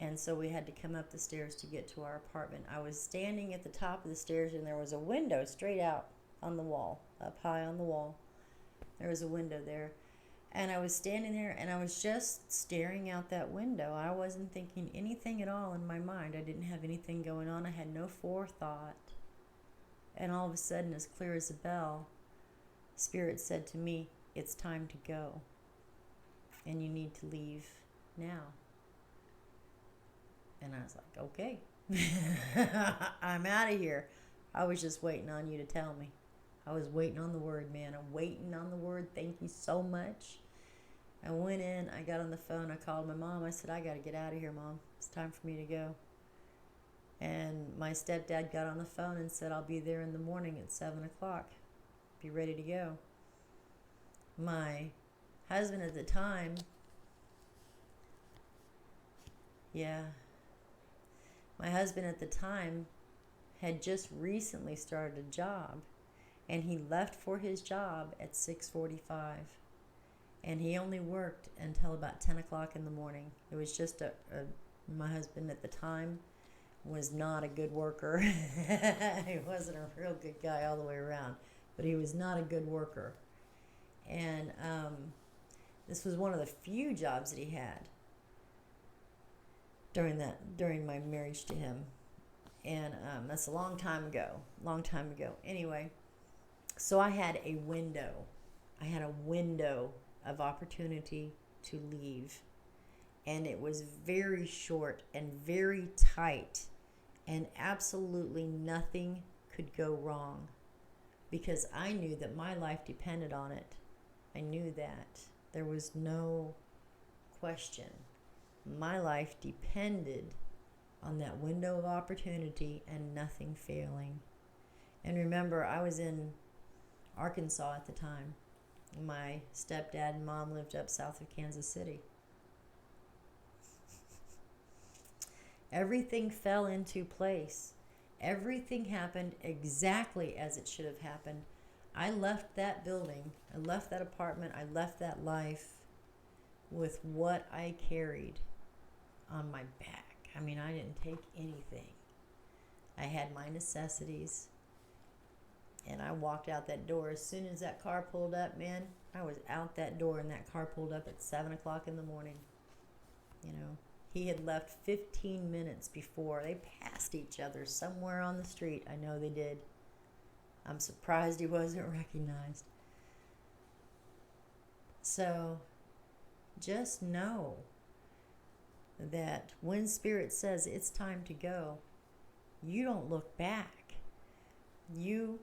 and so we had to come up the stairs to get to our apartment. I was standing at the top of the stairs, and there was a window straight out on the wall, up high on the wall. There was a window there, and I was standing there, and I was just staring out that window. I wasn't thinking anything at all in my mind. I didn't have anything going on. I had no forethought, and all of a sudden, as clear as a bell, Spirit said to me, "It's time to go. And you need to leave now." And I was like, okay. I'm out of here. I was just waiting on you to tell me. I was waiting on the word, man. I'm waiting on the word. Thank you so much. I went in. I got on the phone. I called my mom. I said, I got to get out of here, Mom. It's time for me to go. And my stepdad got on the phone and said, I'll be there in the morning at 7 o'clock. Be ready to go. My husband at the time, my husband at the time had just recently started a job, and he left for his job at 6:45, and he only worked until about 10 o'clock in the morning. It was just a My husband at the time was not a good worker. He wasn't a real good guy all the way around, but he was not a good worker. And this was one of the few jobs that he had during my marriage to him. And that's a long time ago. Anyway, so I had a window of opportunity to leave. And it was very short and very tight. And absolutely nothing could go wrong. Because I knew that my life depended on it. I knew that. There was no question. My life depended on that window of opportunity and nothing failing. And remember, I was in Arkansas at the time. My stepdad and mom lived up south of Kansas City. Everything fell into place. Everything happened exactly as it should have happened. I left that building, I left that apartment, I left that life with what I carried on my back. I mean, I didn't take anything. I had my necessities. And I walked out that door. As soon as that car pulled up, man, I was out that door, and that car pulled up at 7 o'clock in the morning. You know, he had left 15 minutes before. They passed each other somewhere on the street. I know they did. I'm surprised he wasn't recognized. So, just know that when Spirit says it's time to go, you don't look back. You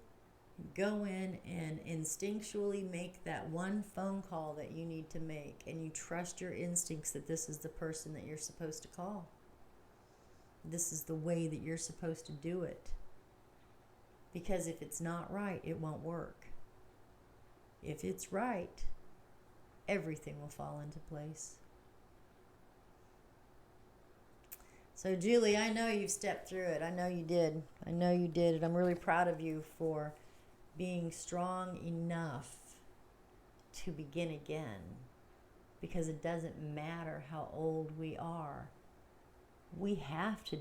go in and instinctually make that one phone call that you need to make, and you trust your instincts that this is the person that you're supposed to call. This is the way that you're supposed to do it. Because if it's not right, it won't work. If it's right, everything will fall into place. So, Julie, I know you've stepped through it. I know you did. And I'm really proud of you for being strong enough to begin again. Because it doesn't matter how old we are. We have to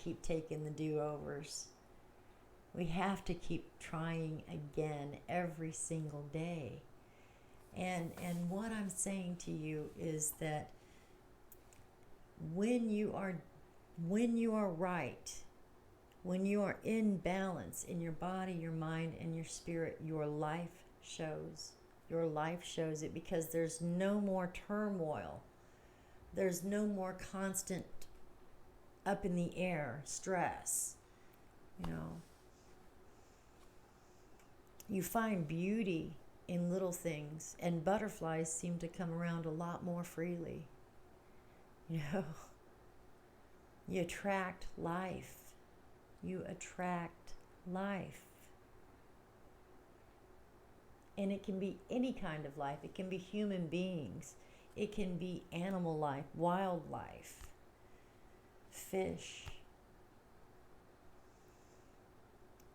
keep taking the do-overs. We have to keep trying again every single day. And what I'm saying to you is that when you are right, when you are in balance in your body, your mind, and your spirit, your life shows. Your life shows it, because there's no more turmoil. There's no more constant up in the air stress. You know, you find beauty in little things, and butterflies seem to come around a lot more freely. You know, you attract life. You attract life. And it can be any kind of life. It can be human beings. It can be animal life, wildlife, fish.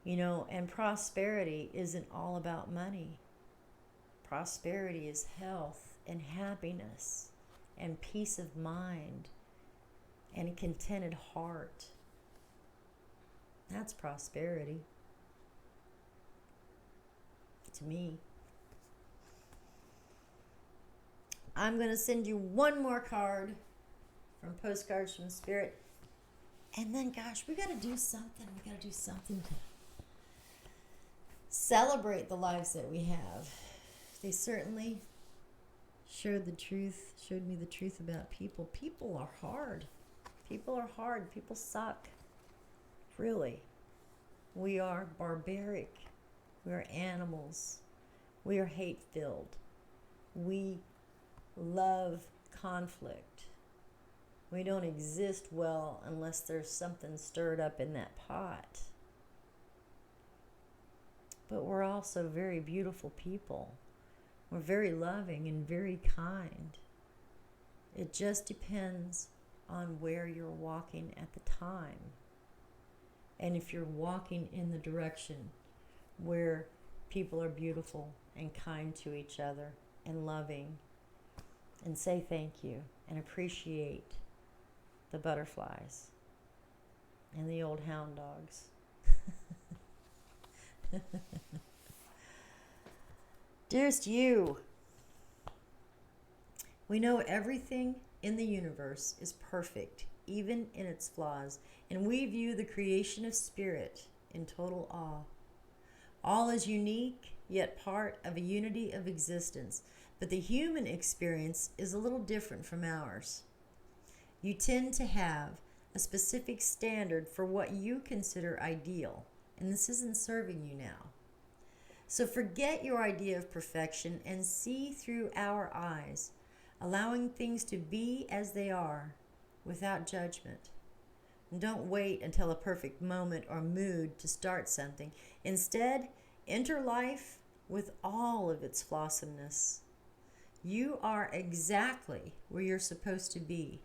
You know, and prosperity isn't all about money. Prosperity is health and happiness and peace of mind and a contented heart. That's prosperity to me. I'm going to send you one more card from Postcards from Spirit. And then, gosh, we got to do something. We got to do something to celebrate the lives that we have. They certainly showed me the truth about people. People are hard. People suck. Really. We are barbaric. We are animals. We are hate-filled. We love conflict. We don't exist well unless there's something stirred up in that pot. But we're also very beautiful people. We're very loving and very kind. It just depends on where you're walking at the time. And if you're walking in the direction where people are beautiful and kind to each other and loving and say thank you and appreciate the butterflies and the old hound dogs. Dearest you, we know everything in the universe is perfect, even in its flaws, and we view the creation of spirit in total awe. All is unique, yet part of a unity of existence, but the human experience is a little different from ours. You tend to have a specific standard for what you consider ideal, and this isn't serving you now. So forget your idea of perfection and see through our eyes, allowing things to be as they are without judgment. And don't wait until a perfect moment or mood to start something. Instead, enter life with all of its flawsomeness. You are exactly where you're supposed to be.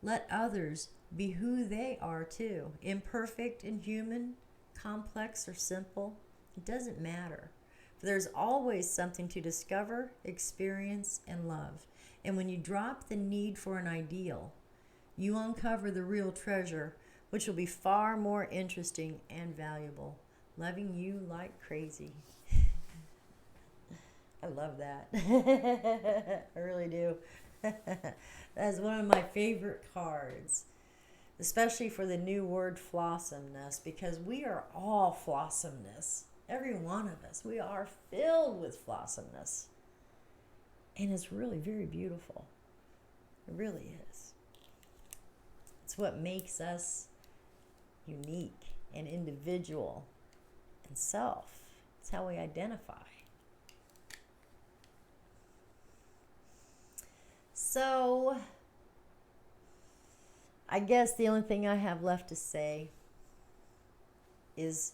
Let others be who they are too. Imperfect and human, complex or simple, it doesn't matter. For there's always something to discover, experience, and love. And when you drop the need for an ideal, you uncover the real treasure, which will be far more interesting and valuable. Loving you like crazy. I love that. I really do. That's one of my favorite cards, especially for the new word flossomeness, because we are all flossomeness. Every one of us. We are filled with flossomeness. And it's really very beautiful. It really is. It's what makes us unique and individual and self. It's how we identify. So, I guess the only thing I have left to say is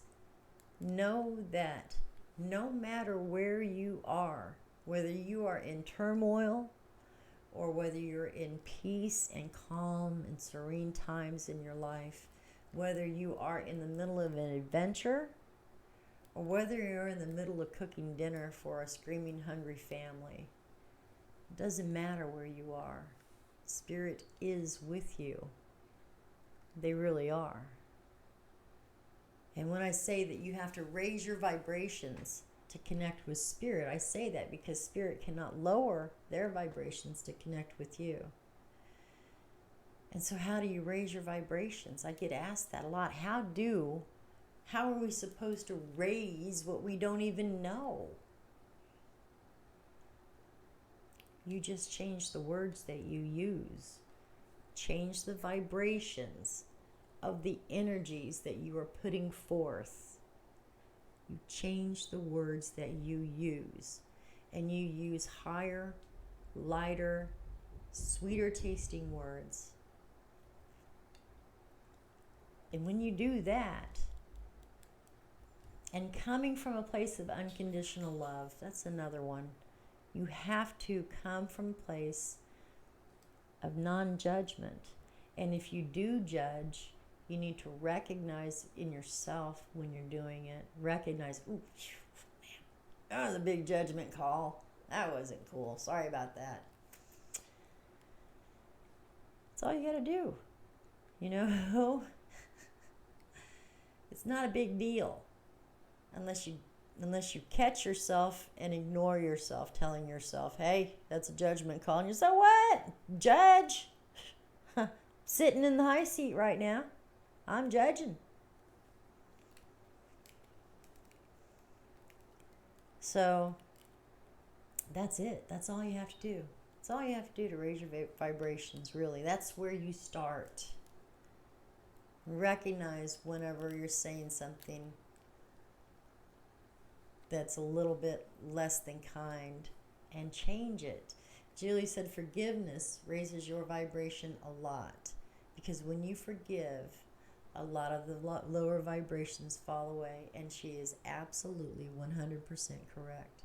know that no matter where you are, whether you are in turmoil or whether you're in peace and calm and serene times in your life, whether you are in the middle of an adventure or whether you're in the middle of cooking dinner for a screaming hungry family, it doesn't matter where you are. Spirit is with you. They really are. And when I say that you have to raise your vibrations to connect with Spirit, I say that because Spirit cannot lower their vibrations to connect with you. And so how do you raise your vibrations? I get asked that a lot. How are we supposed to raise what we don't even know? You just change the words that you use. Change the vibrations of the energies that you are putting forth. You change the words that you use. And you use higher, lighter, sweeter tasting words. And when you do that, and coming from a place of unconditional love, that's another one. You have to come from a place of non-judgment. And if you do judge, you need to recognize in yourself when you're doing it. Recognize, ooh, man, that was a big judgment call. That wasn't cool. Sorry about that. That's all you got to do. You know? It's not a big deal unless you catch yourself and ignore yourself, telling yourself, hey, that's a judgment call. And you say, what? Judge? Sitting in the high seat right now. I'm judging. So that's it. That's all you have to do. That's all you have to do to raise your vibrations, really. That's where you start. Recognize whenever you're saying something that's a little bit less than kind and change it. Julie said forgiveness raises your vibration a lot, because when you forgive, a lot of the lower vibrations fall away, and she is absolutely 100% correct.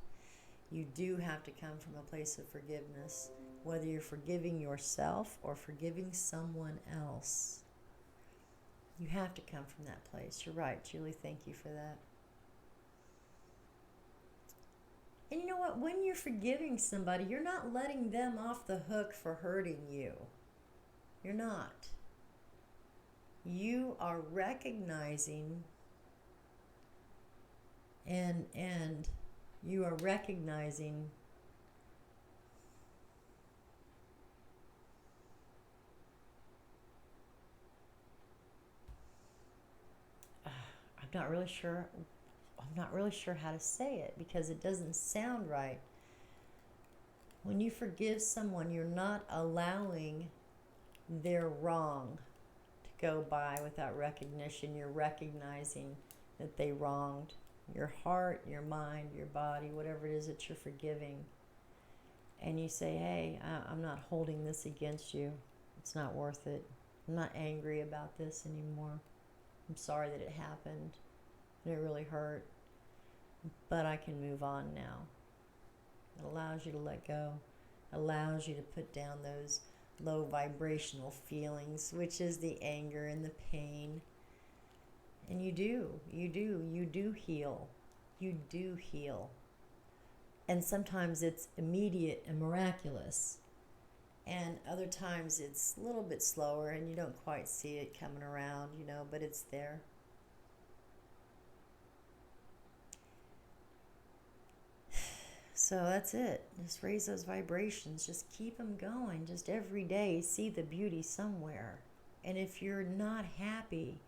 You do have to come from a place of forgiveness, whether you're forgiving yourself or forgiving someone else. You have to come from that place. You're right, Julie. Thank you for that. And you know what? When you're forgiving somebody, you're not letting them off the hook for hurting you. You're not. you are recognizing and you are recognizing I'm not really sure how to say it because it doesn't sound right. When you forgive someone, you're not allowing their wrong to go by without recognition. You're recognizing that they wronged your heart, your mind, your body, whatever it is that you're forgiving. And you say, hey, I'm not holding this against you. It's not worth it. I'm not angry about this anymore. I'm sorry that it happened. It really hurt. But I can move on now. It allows you to let go. Allows you to put down those low vibrational feelings, which is the anger and the pain. And you do heal. You do heal. And sometimes it's immediate and miraculous. And other times it's a little bit slower and you don't quite see it coming around, but it's there. So that's it. Just raise those vibrations. Just keep them going. Just every day see the beauty somewhere. And if you're not happy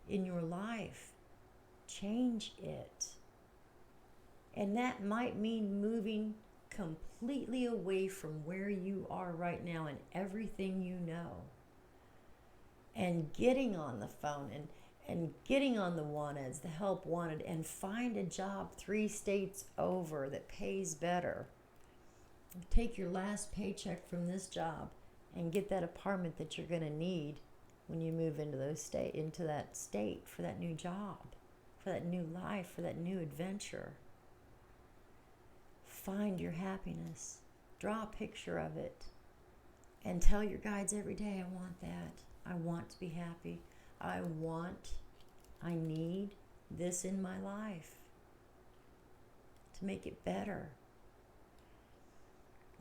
in your life, change it. And that might mean moving completely away from where you are right now and everything you know. And getting on the phone and getting on the want-ads, the help wanted, and find a job 3 states over that pays better. Take your last paycheck from this job and get that apartment that you're going to need when you move into that state for that new job, for that new life, for that new adventure. Find your happiness. Draw a picture of it. And tell your guides every day, I want that. I want to be happy. I need this in my life to make it better.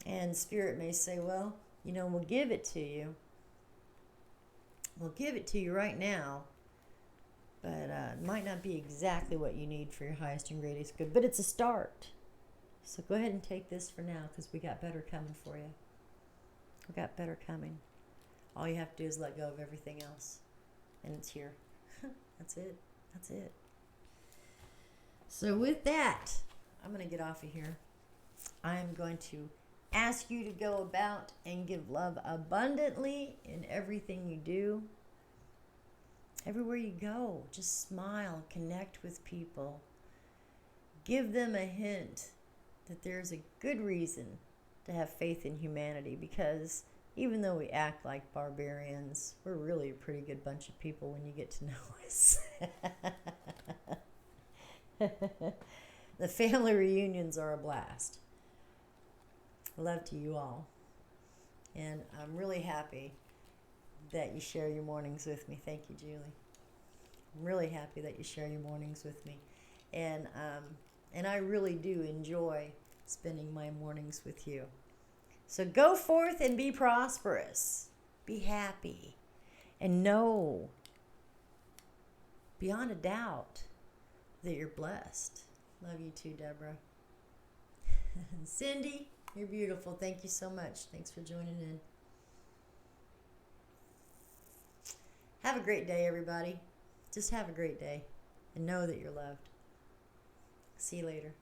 And Spirit may say, well, we'll give it to you. We'll give it to you right now, but it might not be exactly what you need for your highest and greatest good, but it's a start. So go ahead and take this for now because we got better coming for you. We got better coming. All you have to do is let go of everything else, and it's here. That's it. That's it. So with that, I'm going to get off of here. I am going to ask you to go about and give love abundantly in everything you do. Everywhere you go, just smile, connect with people. Give them a hint that there's a good reason to have faith in humanity, because even though we act like barbarians, we're really a pretty good bunch of people when you get to know us. The family reunions are a blast. Love to you all. And I'm really happy that you share your mornings with me. Thank you, Julie. I'm really happy that you share your mornings with me. And I really do enjoy spending my mornings with you. So go forth and be prosperous. Be happy. And know, beyond a doubt, that you're blessed. Love you too, Deborah. Cindy, you're beautiful. Thank you so much. Thanks for joining in. Have a great day, everybody. Just have a great day. And know that you're loved. See you later.